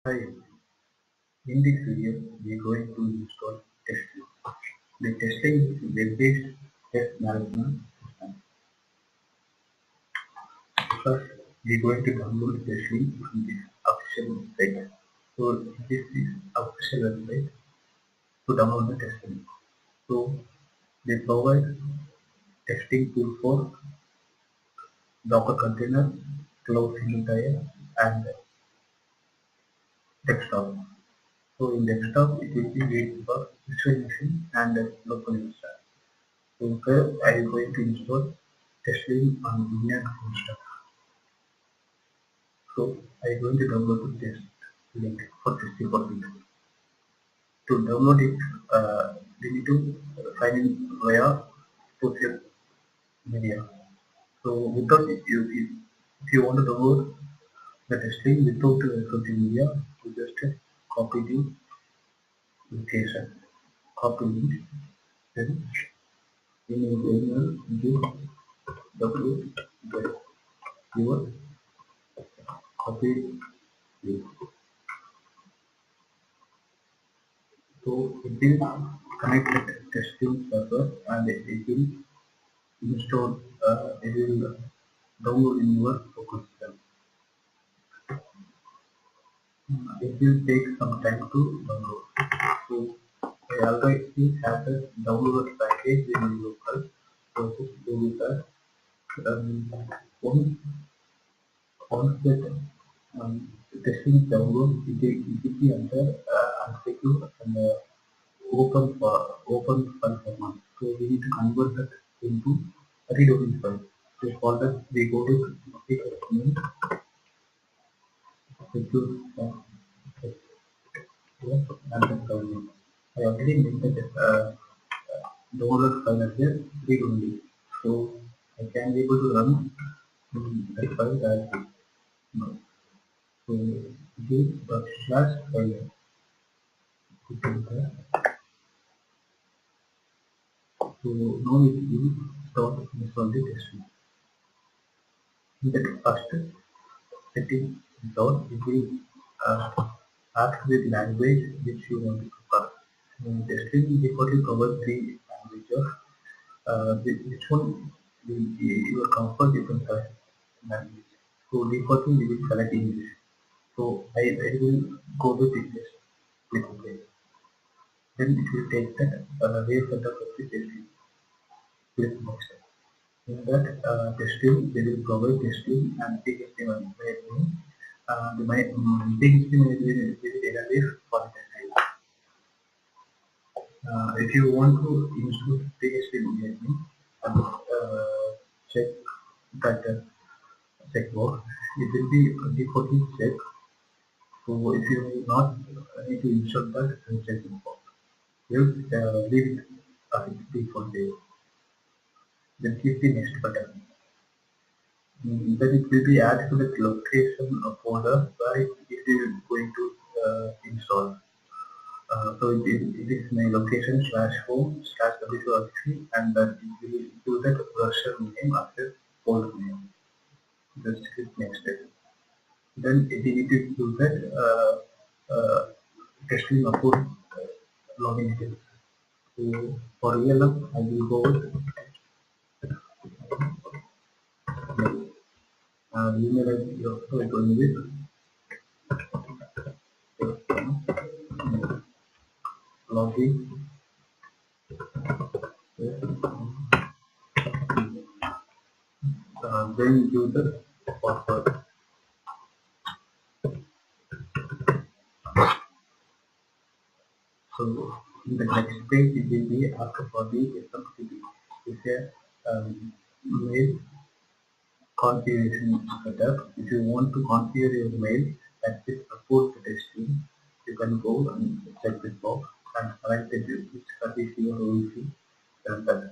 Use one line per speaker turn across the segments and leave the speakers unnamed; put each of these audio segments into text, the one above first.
Hi, in this video we are going to install Testlink. The Testlink is a web-based test management system. First, we are going to download Testlink from this official website. So this is official website to download the Testlink. So they provide testing tool for Docker container, cloud single tier, and desktop. So in desktop, it will be made for virtual machine and local install. So here I am going to install Testlink on Indian install. So I am going to download the test link for testing for people. To download it, we need to sign in via social media. So without if you want to download the testing without social media, you just copy the location, copy it, then in your email give get your copy link. So it will connect the testing server and it will install, it will download in your local system. It will take some time to download. So I already have the download package in my local. So just do that. Um, once, once that testing is download, it will be under unsecure and open file format. So we need to convert that into a read-only file. So for that we go to document secure and then download. I already made that download file as a read-only. So I can be able to run that file directly. No. So give dot slash file. So now it will start install the test. In that first setting dot, it will ask the language which you want to cover. In testing, defaultly cover three languages. Which one will be your comfort, you can select language. So defaultly we will select English. So I will go with English. Click OK. Then it will take that way setup of the testing. Click box. In that testing, they will provide testing and big estimate. The big estimate is database for testing. If you want to install PHP immediately, check that checkbox. It will be defaultly checked. So if you not need to install that, then check the box. You leave it as default there. Then click the next button. Then it will be added to the location folder where it is going to install. So it is my location slash home slash w2 and then it will do that version name after folder name. Just click next. Then it will do that testing upload login details. So for ELM, I will go with email ID also going with login. Then use the password. So in the next page, it will be asked for the SMTP. It's a mail configuration setup. If you want to configure your mail that will support the testing, you can go and check this box and select which service you are going to run that.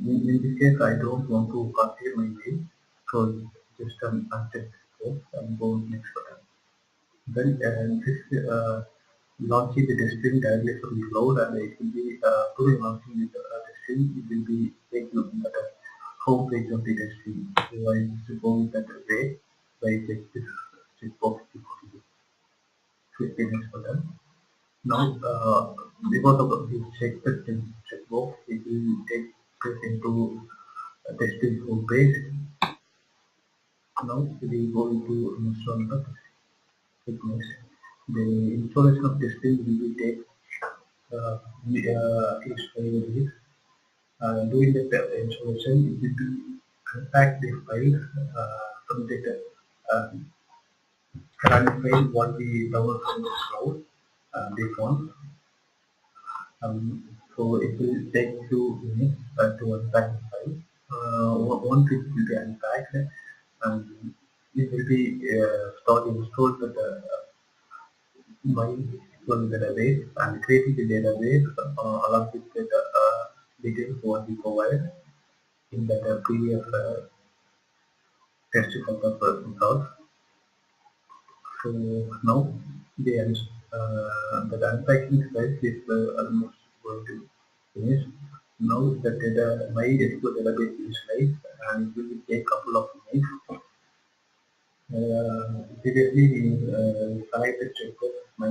In this case, I don't want to configure my mail, so just uncheck this box and go next button. Then this launching the testing directly from the cloud, and it will be during launching the testing, it will be taken at the home page of the testing. So I just go with that way by check this checkbox. 15 minutes for them. Now, because of this checkbox, it will take us into a testing code page. Now we go into install the fitness. The installation of testing will take at least 5 days. During the installation, it will be unpack the files from the run file what we download from the cloud, the phone. So it will take few minutes to unpack the file. Once it will be unpacked, it will be installed with the MySQL database and creating the database along with the details what we provide in that PDF test results. So now the unpacking phase is almost going to finish. Now the MySQL database is live and it will take a couple of minutes. Previously we selected checkbox my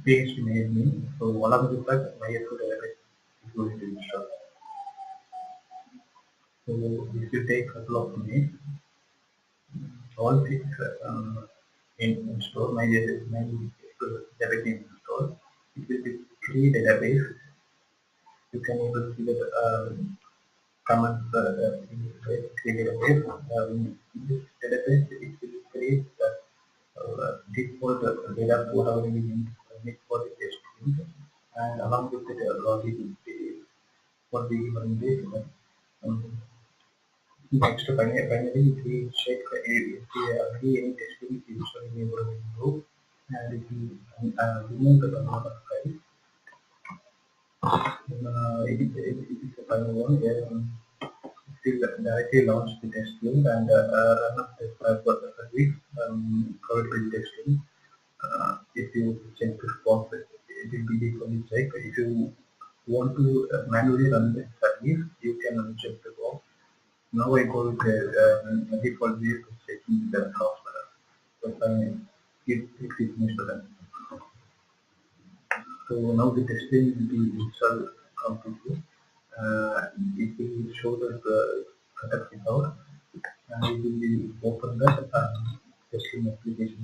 page made me. So along with that MySQL database is going to install. So this will take a couple of minutes. All these install my database install. It will be free database. You can able to see the commands create database. In this database, it will create the default data whatever we need for the testing, and along with the login for the given this. Next, finally, if we check if we agree any testing is showing able to improve, and if we remove the amount of file, it is the final one where we will directly launch the testing and run up the service covered with testing. If you check the box, it will be defaultly checked. If you want to manually run the service, you can uncheck the box. Now I go with the default way to checking the software. So I click finish button. So now the testing will be installed completely. It will show that the setup is out, and it will be open the testing application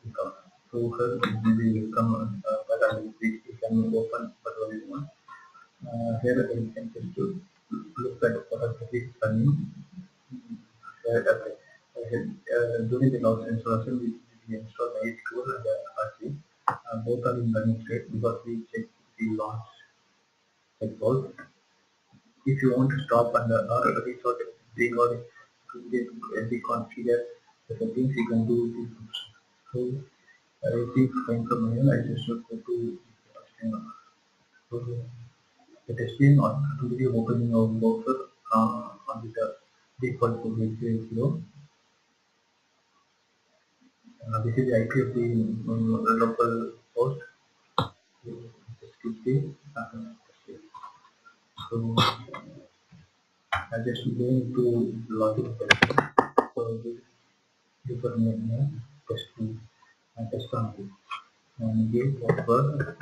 account. So here it will be come button which you can open but only one. Here you can just look at what are the things running. During the last installation, we installed MySQL and Apache. Both are in running state because we check the launch checkbox. If you want to stop and or restart everything or reconfigure the settings, you can do this option. So I think fine for me. I just should go to so the testing on to the opening of browser on the default for the this is the IP of the local host. Just click so I just going to login testing. So this username testing and test on it and give password.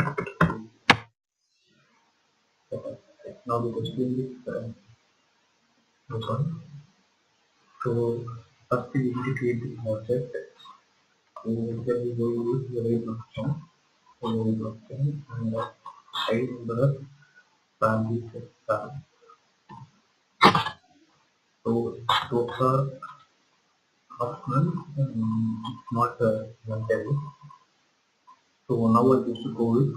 Now the testing is open. So first we need to create the project. So then we go use the EveryBlockchain. So EveryBlockchain and ID number family set. So those are optional, it's not mandatory. So now I just go with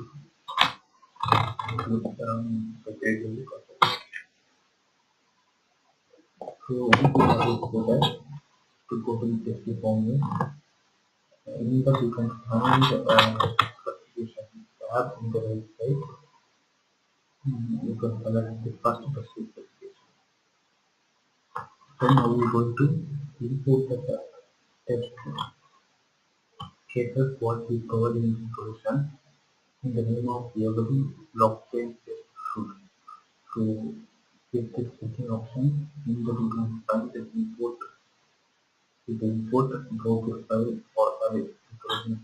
secretary. So we go that to go to the testing formula. In that you can find certification tab in the right side. You can select the first certification. Then now we are going to import the test cases what we covered in the solution in the name of EveryBlockchain test suite. So click the setting option in the you can find the import. You can import broker file or file information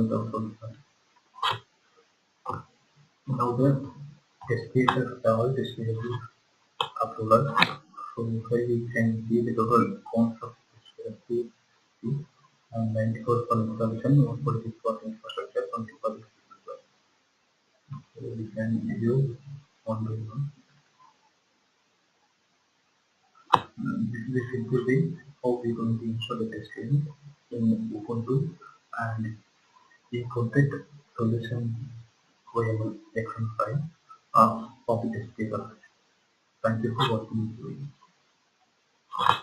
solution. Now the test cases are all test cases approval. So here we can see the total counts of test and 94 for installation, 46 for infrastructure, 20 for people. So we can review one by one. This is a simple way how we are going to install the test case in Ubuntu and we protect solution viable action file of the test case. Thank you for watching this video.